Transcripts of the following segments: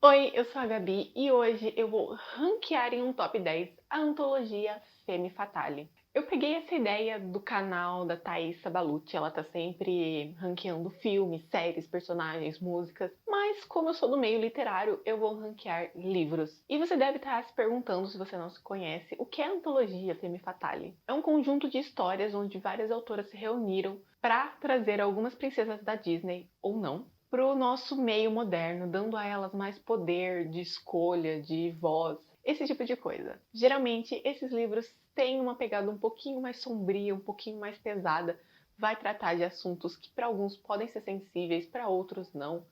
Oi, eu sou a Gabi e hoje eu vou ranquear em um top 10 a antologia Femme Fatale. Eu peguei essa ideia do canal da Thaís Sabaluti, ela tá sempre ranqueando filmes, séries, personagens, músicas, mas como eu sou do meio literário, eu vou ranquear livros. E você deve estar se perguntando, se você não se conhece, o que é a antologia Femme Fatale? É um conjunto de histórias onde várias autoras se reuniram para trazer algumas princesas da Disney, ou não, para o nosso meio moderno, dando a elas mais poder de escolha, de voz, esse tipo de coisa. Geralmente, esses livros têm uma pegada um pouquinho mais sombria, um pouquinho mais pesada, vai tratar de assuntos que para alguns podem ser sensíveis, para outros não,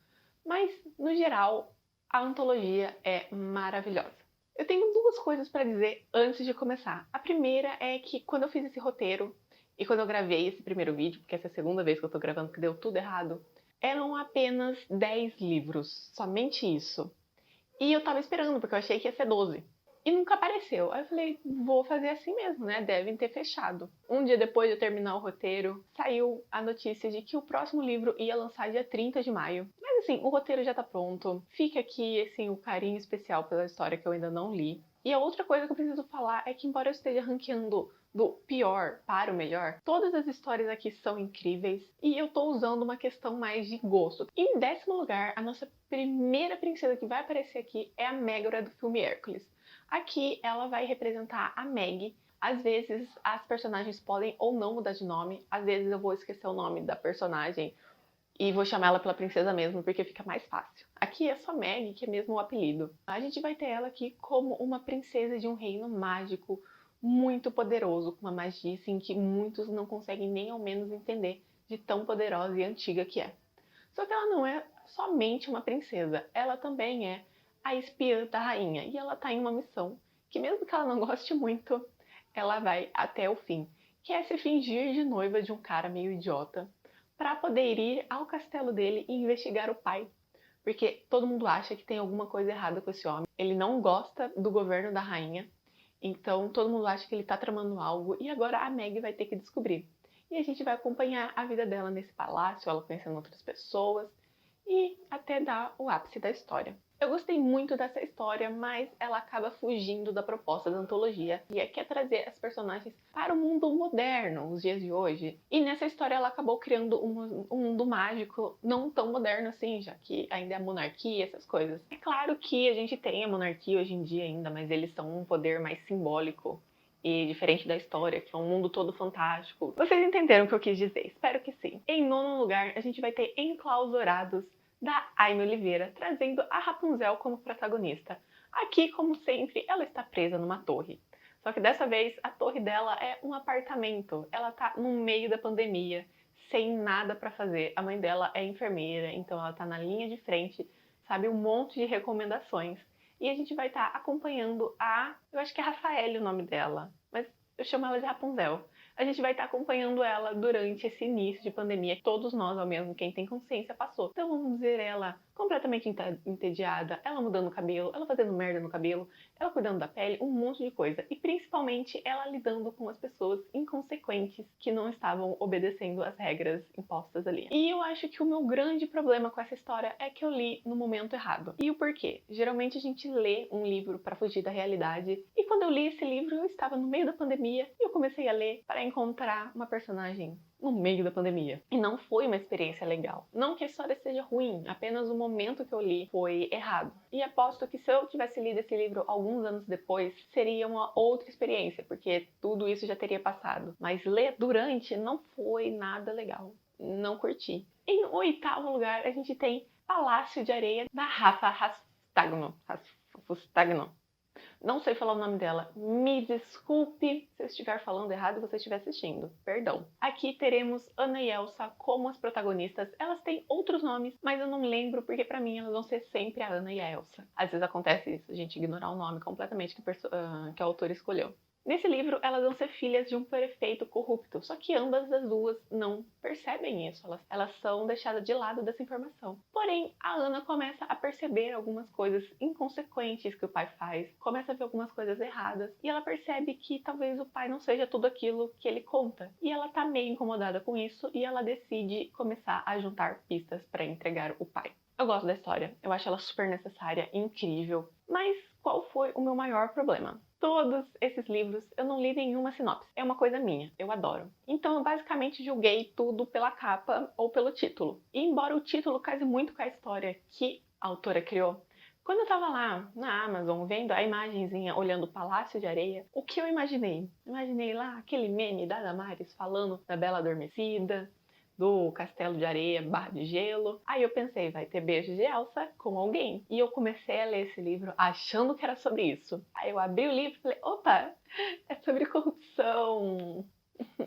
mas no geral, a antologia é maravilhosa. Eu tenho duas coisas para dizer antes de começar. A primeira é que quando eu fiz esse roteiro e quando eu gravei esse primeiro vídeo, porque essa é a segunda vez que eu tô gravando que deu tudo errado, eram apenas 10 livros, somente isso. E eu tava esperando, porque eu achei que ia ser 12. E nunca apareceu. Aí eu falei, vou fazer assim mesmo, né? Devem ter fechado. Um dia depois de eu terminar o roteiro, saiu a notícia de que o próximo livro ia lançar dia 30 de maio. Mas assim, o roteiro já tá pronto. Fica aqui, assim, o carinho especial pela história que eu ainda não li. E a outra coisa que eu preciso falar é que, embora eu esteja ranqueando do pior para o melhor, todas as histórias aqui são incríveis e eu tô usando uma questão mais de gosto. Em décimo lugar, a nossa primeira princesa que vai aparecer aqui é a Megara do filme Hércules. Aqui ela vai representar a Meg. Às vezes as personagens podem ou não mudar de nome, às vezes eu vou esquecer o nome da personagem e vou chamar ela pela princesa mesmo, porque fica mais fácil. Aqui é só Meg, que é mesmo o apelido. A gente vai ter ela aqui como uma princesa de um reino mágico muito poderoso, com uma magia assim que muitos não conseguem nem ao menos entender de tão poderosa e antiga que é. Só que ela não é somente uma princesa, ela também é a espiã da rainha. E ela tá em uma missão que, mesmo que ela não goste muito, ela vai até o fim, que é se fingir de noiva de um cara meio idiota, para poder ir ao castelo dele e investigar o pai. Porque todo mundo acha que tem alguma coisa errada com esse homem. Ele não gosta do governo da rainha, então todo mundo acha que ele tá tramando algo e agora a Meg vai ter que descobrir. E a gente vai acompanhar a vida dela nesse palácio, ela conhecendo outras pessoas e até dar o ápice da história. Eu gostei muito dessa história, mas ela acaba fugindo da proposta da antologia, e é que é trazer as personagens para o mundo moderno, os dias de hoje. E nessa história ela acabou criando um mundo mágico não tão moderno assim, já que ainda é a monarquia, essas coisas. É claro que a gente tem a monarquia hoje em dia ainda, mas eles são um poder mais simbólico e diferente da história, que é um mundo todo fantástico. Vocês entenderam o que eu quis dizer? Espero que sim. Em nono lugar, a gente vai ter Enclausurados, da Aime Oliveira, trazendo a Rapunzel como protagonista. Aqui, como sempre, ela está presa numa torre. Só que dessa vez, a torre dela é um apartamento. Ela tá no meio da pandemia, sem nada para fazer. A mãe dela é enfermeira, então ela tá na linha de frente, sabe, um monte de recomendações. E a gente vai estar acompanhando eu acho que é Rafael o nome dela, mas eu chamo ela de Rapunzel. A gente vai estar acompanhando ela durante esse início de pandemia. Todos nós, ao mesmo quem tem consciência, passou. Então vamos ver ela completamente entediada, ela mudando o cabelo, ela fazendo merda no cabelo, ela cuidando da pele, um monte de coisa. E principalmente ela lidando com as pessoas inconsequentes que não estavam obedecendo as regras impostas ali. E eu acho que o meu grande problema com essa história é que eu li no momento errado. E o porquê? Geralmente a gente lê um livro para fugir da realidade. E quando eu li esse livro, eu estava no meio da pandemia e eu comecei a ler para encontrar uma personagem no meio da pandemia. E não foi uma experiência legal. Não que a história seja ruim, apenas o momento que eu li foi errado. E aposto que se eu tivesse lido esse livro alguns anos depois, seria uma outra experiência, porque tudo isso já teria passado. Mas ler durante não foi nada legal. Não curti. Em oitavo lugar, a gente tem Palácio de Areia, da Rafa Rastagno. Não sei falar o nome dela. Me desculpe se eu estiver falando errado e você estiver assistindo. Perdão. Aqui teremos Ana e Elsa como as protagonistas. Elas têm outros nomes, mas eu não lembro porque pra mim elas vão ser sempre a Ana e a Elsa. Às vezes acontece isso, a gente ignorar o nome completamente que a autora escolheu. Nesse livro, elas vão ser filhas de um prefeito corrupto, só que ambas as duas não percebem isso, elas são deixadas de lado dessa informação. Porém, a Ana começa a perceber algumas coisas inconsequentes que o pai faz, começa a ver algumas coisas erradas, e ela percebe que talvez o pai não seja tudo aquilo que ele conta. E ela tá meio incomodada com isso, e ela decide começar a juntar pistas para entregar o pai. Eu gosto da história, eu acho ela super necessária, incrível. Mas qual foi o meu maior problema? Todos esses livros eu não li nenhuma sinopse. É uma coisa minha, eu adoro. Então eu basicamente julguei tudo pela capa ou pelo título. E embora o título case muito com a história que a autora criou, quando eu tava lá na Amazon vendo a imagenzinha olhando o Palácio de Areia, o que eu imaginei? Imaginei lá aquele meme da Damares falando da Bela Adormecida, do Castelo de Areia, Barra de Gelo. Aí eu pensei, vai ter beijo de Elsa com alguém. E eu comecei a ler esse livro achando que era sobre isso. Aí eu abri o livro e falei, opa, é sobre corrupção.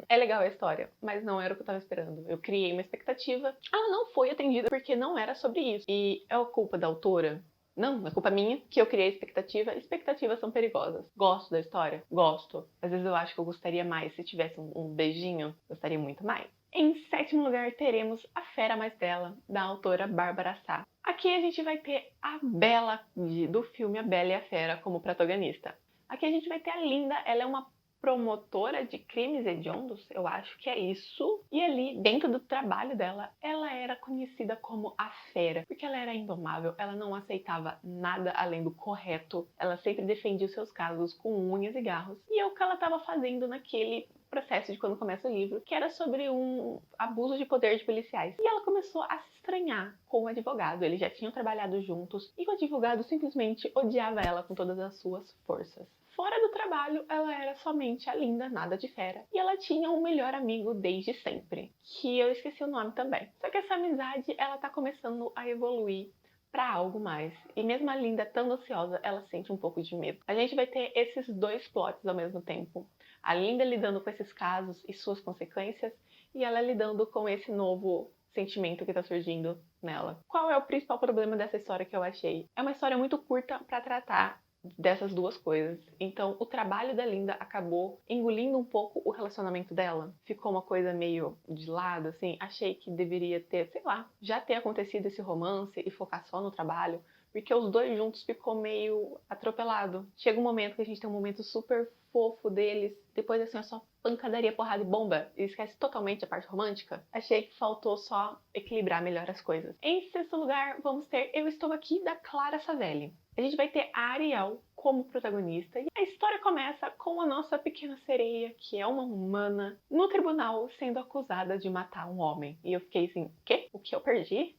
É legal a história, mas não era o que eu tava esperando. Eu criei uma expectativa, ela não foi atendida porque não era sobre isso. E é a culpa da autora? Não, é culpa minha que eu criei a expectativa. Expectativas são perigosas. Gosto da história? Gosto. Às vezes eu acho que eu gostaria mais se tivesse um beijinho. Gostaria muito mais. Em sétimo lugar, teremos A Fera Mais Bela, da autora Bárbara Sá. Aqui a gente vai ter a Bela do filme A Bela e a Fera como protagonista. Aqui a gente vai ter a Linda, ela é uma promotora de crimes hediondos, eu acho que é isso. E ali, dentro do trabalho dela, ela era conhecida como a Fera, porque ela era indomável, ela não aceitava nada além do correto, ela sempre defendia os seus casos com unhas e garros. E é o que ela estava fazendo naquele processo de quando começa o livro, que era sobre um abuso de poder de policiais. E ela começou a se estranhar com o advogado, eles já tinham trabalhado juntos, e o advogado simplesmente odiava ela com todas as suas forças. Fora do trabalho, ela era somente a Linda, nada de fera. E ela tinha um melhor amigo desde sempre, que eu esqueci o nome também. Só que essa amizade, ela tá começando a evoluir para algo mais. E mesmo a Linda tão ansiosa, ela sente um pouco de medo. A gente vai ter esses dois plots ao mesmo tempo. A Linda lidando com esses casos e suas consequências, e ela lidando com esse novo sentimento que tá surgindo nela. Qual é o principal problema dessa história que eu achei? É uma história muito curta para tratar dessas duas coisas. Então, o trabalho da Linda acabou engolindo um pouco o relacionamento dela. Ficou uma coisa meio de lado, assim. Achei que deveria ter, sei lá, já ter acontecido esse romance e focar só no trabalho, porque os dois juntos ficou meio atropelado. Chega um momento que a gente tem um momento super fofo deles, depois assim é só pancadaria, porrada e bomba, e esquece totalmente a parte romântica. Achei que faltou só equilibrar melhor as coisas. Em sexto lugar, vamos ter Eu Estou Aqui, da Clara Savelli. A gente vai ter a Ariel como protagonista e a história começa com a nossa pequena sereia, que é uma humana, no tribunal sendo acusada de matar um homem. E eu fiquei assim, quê? O que eu perdi?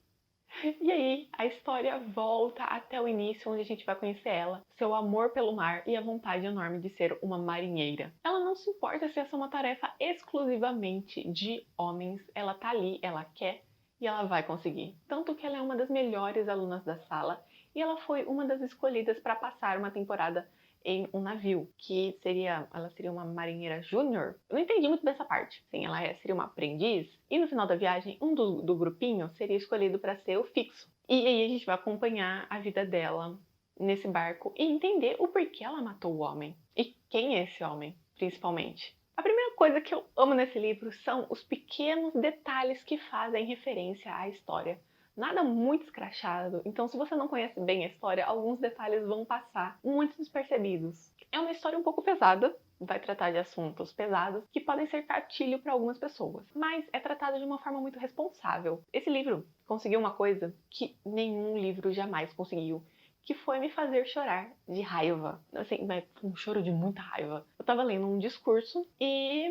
E aí, a história volta até o início, onde a gente vai conhecer ela, seu amor pelo mar e a vontade enorme de ser uma marinheira. Ela não se importa se essa é uma tarefa exclusivamente de homens, ela tá ali, ela quer e ela vai conseguir. Tanto que ela é uma das melhores alunas da sala e ela foi uma das escolhidas para passar uma temporada em um navio, que ela seria uma marinheira júnior. Eu não entendi muito dessa parte. Sim, seria uma aprendiz. E no final da viagem, um do grupinho seria escolhido para ser o fixo. E aí a gente vai acompanhar a vida dela nesse barco e entender o porquê ela matou o homem. E quem é esse homem, principalmente. A primeira coisa que eu amo nesse livro são os pequenos detalhes que fazem referência à história. Nada muito escrachado, então se você não conhece bem a história, alguns detalhes vão passar muito despercebidos. É uma história um pouco pesada, vai tratar de assuntos pesados que podem ser gatilho para algumas pessoas, mas é tratado de uma forma muito responsável. Esse livro conseguiu uma coisa que nenhum livro jamais conseguiu, que foi me fazer chorar de raiva. Assim, um choro de muita raiva. Eu tava lendo um discurso e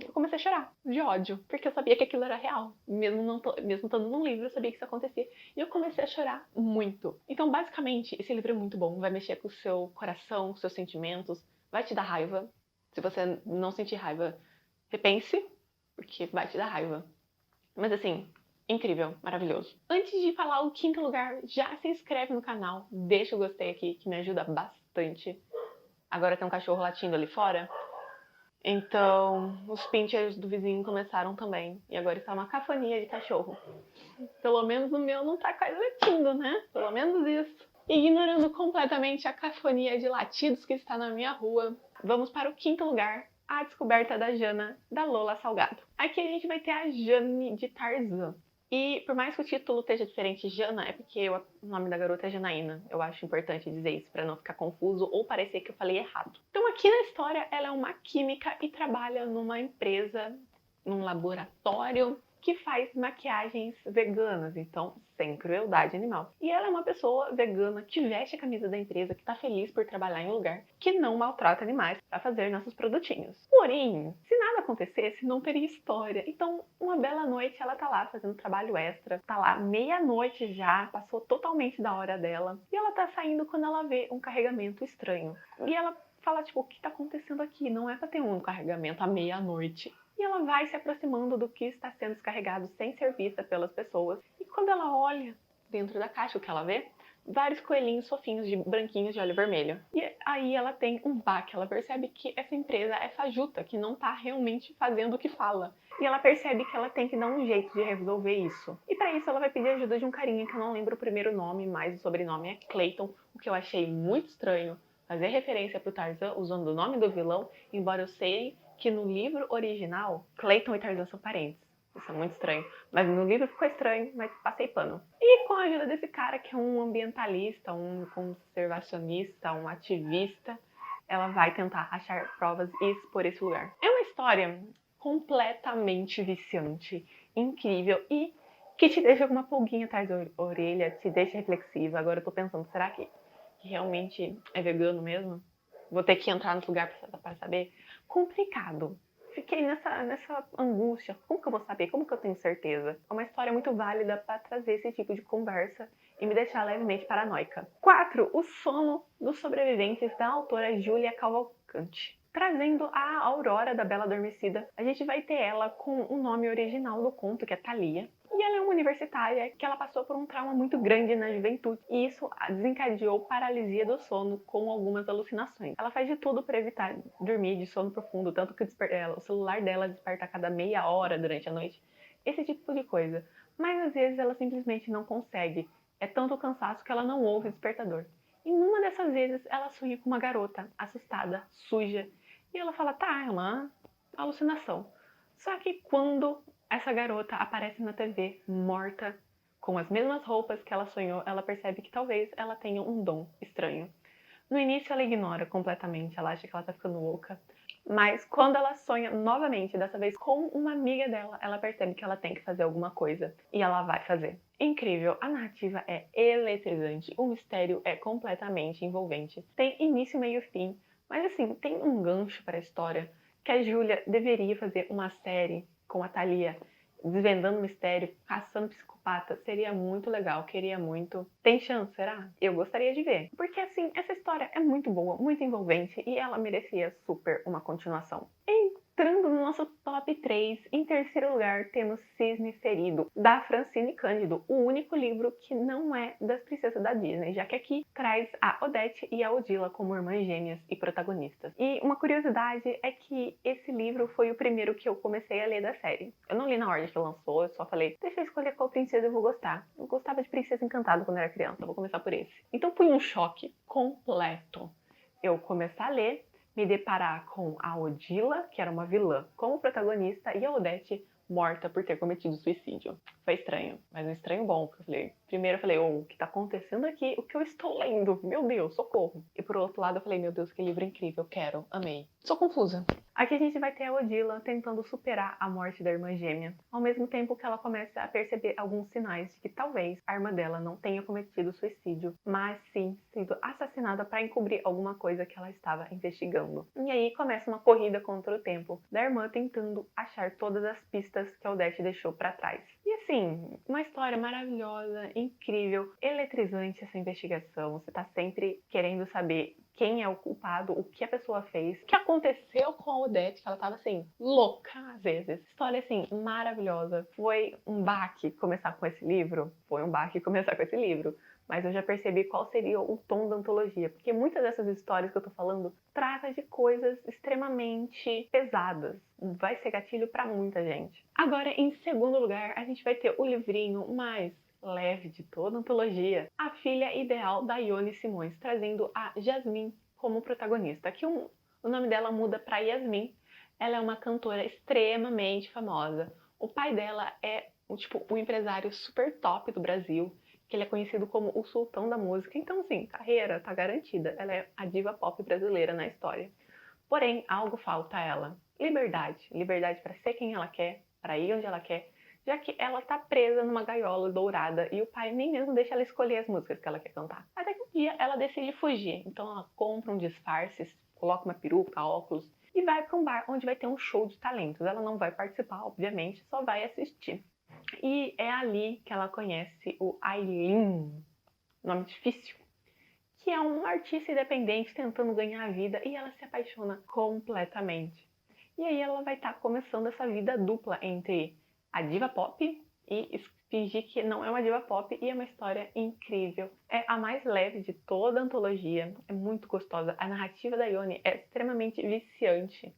eu comecei a chorar de ódio, porque eu sabia que aquilo era real. Mesmo estando num livro, eu sabia que isso acontecia. E eu comecei a chorar muito. Então, basicamente, esse livro é muito bom. Vai mexer com o seu coração, com os seus sentimentos, vai te dar raiva. Se você não sentir raiva, repense, porque vai te dar raiva. Mas assim, incrível, maravilhoso. Antes de falar o quinto lugar, já se inscreve no canal, deixa o gostei aqui, que me ajuda bastante. Agora tem um cachorro latindo ali fora. Então, os pinchers do vizinho começaram também. E agora está uma cafonia de cachorro. Pelo menos o meu não tá quase latindo, né? Pelo menos isso. Ignorando completamente a cafonia de latidos que está na minha rua, vamos para o quinto lugar, A Descoberta da Jana, da Lola Salgado. Aqui a gente vai ter a Jane de Tarzan. E por mais que o título esteja diferente, Jana, é porque o nome da garota é Janaína. Eu acho importante dizer isso para não ficar confuso ou parecer que eu falei errado. Então aqui na história ela é uma química e trabalha numa empresa, num laboratório que faz maquiagens veganas, então sem crueldade animal. E ela é uma pessoa vegana que veste a camisa da empresa, que está feliz por trabalhar em um lugar que não maltrata animais para fazer nossos produtinhos. Porém, se nada acontecesse, não teria história. Então, uma bela noite, ela tá lá fazendo trabalho extra, tá lá meia-noite já, passou totalmente da hora dela, e ela tá saindo quando ela vê um carregamento estranho. E ela fala, tipo, o que tá acontecendo aqui? Não é pra ter um carregamento à meia-noite. E ela vai se aproximando do que está sendo descarregado sem ser vista pelas pessoas. E quando ela olha dentro da caixa, o que ela vê? Vários coelhinhos fofinhos, branquinhos de olho vermelho. E aí ela tem um baque, ela percebe que essa empresa é fajuta, que não tá realmente fazendo o que fala. E ela percebe que ela tem que dar um jeito de resolver isso. E para isso ela vai pedir ajuda de um carinha que eu não lembro o primeiro nome, mas o sobrenome é Clayton, o que eu achei muito estranho. Fazer referência pro Tarzan usando o nome do vilão, embora eu sei que no livro original, Clayton e Tarzan são parentes. Isso é muito estranho. Mas no livro ficou estranho, mas passei pano. E com a ajuda desse cara, que é um ambientalista, um conservacionista, um ativista, ela vai tentar achar provas e expor esse lugar. É uma história completamente viciante, incrível e que te deixa com uma pulguinha atrás da orelha, te deixa reflexiva. Agora eu tô pensando, será que realmente é vegano mesmo? Vou ter que entrar no lugar para saber? Complicado. Fiquei nessa angústia. Como que eu vou saber? Como que eu tenho certeza? É uma história muito válida para trazer esse tipo de conversa e me deixar levemente paranoica. 4. O sono dos sobreviventes, da autora Júlia Cavalcante. Trazendo a Aurora da Bela Adormecida, a gente vai ter ela com o nome original do conto, que é Thalia. E ela é uma universitária que ela passou por um trauma muito grande na juventude e isso desencadeou paralisia do sono com algumas alucinações. Ela faz de tudo para evitar dormir de sono profundo, tanto que o celular dela desperta a cada meia hora durante a noite. Esse tipo de coisa. Mas às vezes ela simplesmente não consegue. É tanto cansaço que ela não ouve o despertador. E numa dessas vezes ela sonha com uma garota assustada, suja. E ela fala, tá, é uma alucinação. Só que quando essa garota aparece na TV, morta, com as mesmas roupas que ela sonhou, ela percebe que talvez ela tenha um dom estranho. No início ela ignora completamente, ela acha que ela tá ficando louca. Mas quando ela sonha novamente, dessa vez com uma amiga dela, ela percebe que ela tem que fazer alguma coisa. E ela vai fazer. Incrível, a narrativa é eletrizante, o mistério é completamente envolvente. Tem início, meio e fim, mas assim, tem um gancho para a história que a Júlia deveria fazer uma série com a Thalia, desvendando o mistério, caçando psicopata. Seria muito legal, queria muito. Tem chance, será? Eu gostaria de ver. Porque assim, essa história é muito boa, muito envolvente e ela merecia super uma continuação. Entrando no nosso top 3, em terceiro lugar temos Cisne Ferido, da Francine Cândido, o único livro que não é das princesas da Disney, já que aqui traz a Odete e a Odila como irmãs gêmeas e protagonistas. E uma curiosidade é que esse livro foi o primeiro que eu comecei a ler da série. Eu não li na ordem que lançou, eu só falei, deixa eu escolher qual princesa eu vou gostar. Eu gostava de Princesa Encantada quando eu era criança, eu vou começar por esse. Então foi um choque completo eu começar a ler, me deparar com a Odila, que era uma vilã, como protagonista, e a Odete morta por ter cometido suicídio. Foi estranho, mas um estranho bom, porque eu falei, primeiro eu falei, o que tá acontecendo aqui? O que eu estou lendo? Meu Deus, socorro! E por outro lado eu falei, meu Deus, que livro incrível, quero, amei. Sou confusa. Aqui a gente vai ter a Odila tentando superar a morte da irmã gêmea, ao mesmo tempo que ela começa a perceber alguns sinais de que talvez a irmã dela não tenha cometido suicídio, mas sim sido assassinada para encobrir alguma coisa que ela estava investigando. E aí começa uma corrida contra o tempo da irmã tentando achar todas as pistas que a Odete deixou para trás. E assim, uma história maravilhosa, incrível, eletrizante essa investigação. Você tá sempre querendo saber quem é o culpado, o que a pessoa fez, o que aconteceu com a Odete, que ela tava assim, louca às vezes. História assim, maravilhosa. Foi um baque começar com esse livro? Foi um baque começar com esse livro. Mas eu já percebi qual seria o tom da antologia, porque muitas dessas histórias que eu tô falando trata de coisas extremamente pesadas. Vai ser gatilho para muita gente. Agora, em segundo lugar, a gente vai ter o livrinho mais leve de toda a antologia, A Filha Ideal da Ione Simões, trazendo a Jasmine como protagonista. Aqui o nome dela muda para Yasmin. Ela é uma cantora extremamente famosa. O pai dela é um empresário super top do Brasil, que ele é conhecido como o sultão da música. Então, sim, carreira tá garantida. Ela é a diva pop brasileira na história. Porém, algo falta a ela. Liberdade. Liberdade para ser quem ela quer, para ir onde ela quer, já que ela tá presa numa gaiola dourada e o pai nem mesmo deixa ela escolher as músicas que ela quer cantar. Até que um dia ela decide fugir, então ela compra um disfarce, coloca uma peruca, óculos e vai para um bar onde vai ter um show de talentos. Ela não vai participar, obviamente, só vai assistir. E é ali que ela conhece o Ailin, nome difícil, que é um artista independente tentando ganhar a vida e ela se apaixona completamente. E aí ela vai estar começando essa vida dupla entre a diva pop e fingir que não é uma diva pop, e é uma história incrível. É a mais leve de toda a antologia, é muito gostosa. A narrativa da Yoni é extremamente viciante.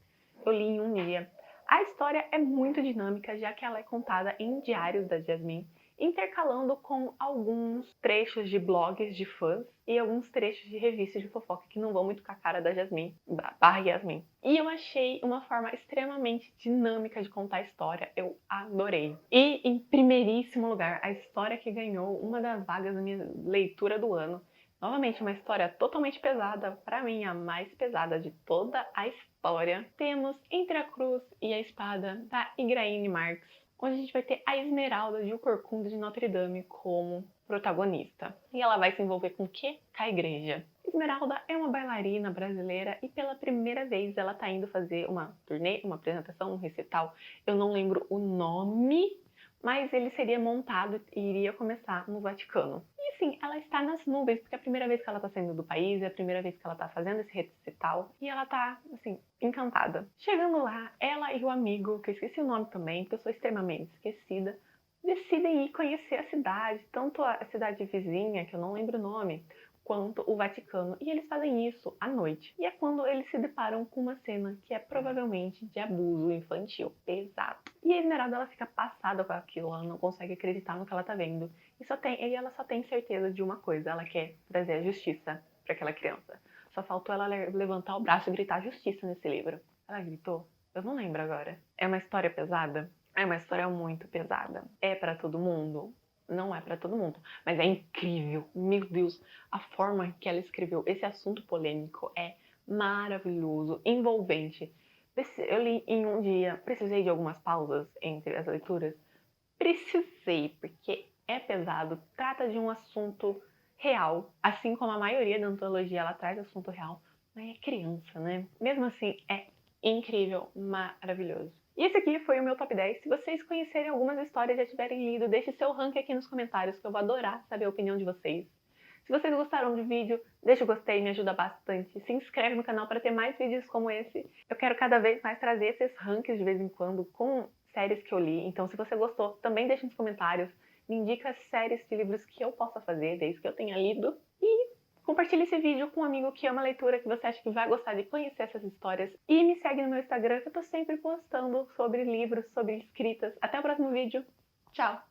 Eu li em um dia. A história é muito dinâmica, já que ela é contada em diários da Jasmine, intercalando com alguns trechos de blogs de fãs e alguns trechos de revistas de fofoca que não vão muito com a cara da Jasmine, barra Yasmin. E eu achei uma forma extremamente dinâmica de contar a história, eu adorei. E em primeiríssimo lugar, a história que ganhou uma das vagas da minha leitura do ano. Novamente, uma história totalmente pesada, para mim a mais pesada de toda a história. Temos Entre a Cruz e a Espada, da Igraine Marx, onde a gente vai ter a Esmeralda de O Corcunda de Notre Dame como protagonista. E ela vai se envolver com o quê? Com a igreja. Esmeralda é uma bailarina brasileira e pela primeira vez ela tá indo fazer uma turnê, uma apresentação, um recital. Eu não lembro o nome, mas ele seria montado e iria começar no Vaticano. E assim, ela está nas nuvens, porque é a primeira vez que ela está saindo do país, é a primeira vez que ela está fazendo esse recital, e ela tá, assim, encantada. Chegando lá, ela e o amigo, que eu esqueci o nome também, porque eu sou extremamente esquecida, decidem ir conhecer a cidade, tanto a cidade vizinha, que eu não lembro o nome, quanto o Vaticano. E eles fazem isso à noite. E é quando eles se deparam com uma cena que é provavelmente de abuso infantil pesado. E a Esmeralda, ela fica passada com aquilo, ela não consegue acreditar no que ela tá vendo. E ela só tem certeza de uma coisa, ela quer trazer a justiça para aquela criança. Só faltou ela levantar o braço e gritar justiça nesse livro. Ela gritou? Eu não lembro agora. É uma história pesada? É uma história muito pesada. É para todo mundo? Não é para todo mundo, mas é incrível. Meu Deus, a forma que ela escreveu esse assunto polêmico é maravilhoso, envolvente. Eu li em um dia, precisei de algumas pausas entre as leituras. Precisei, porque é pesado, trata de um assunto real, assim como a maioria da antologia ela traz assunto real, mas é criança, né? Mesmo assim, é incrível, maravilhoso. E esse aqui foi o meu top 10. Se vocês conhecerem algumas histórias e já tiverem lido, deixe seu ranking aqui nos comentários, que eu vou adorar saber a opinião de vocês. Se vocês gostaram do vídeo, deixa o gostei, me ajuda bastante. Se inscreve no canal para ter mais vídeos como esse. Eu quero cada vez mais trazer esses rankings de vez em quando com séries que eu li. Então, se você gostou, também deixa nos comentários. Me indica séries de livros que eu possa fazer, desde que eu tenha lido. E compartilhe esse vídeo com um amigo que ama leitura, que você acha que vai gostar de conhecer essas histórias. E me segue no meu Instagram, que eu tô sempre postando sobre livros, sobre escritas. Até o próximo vídeo. Tchau!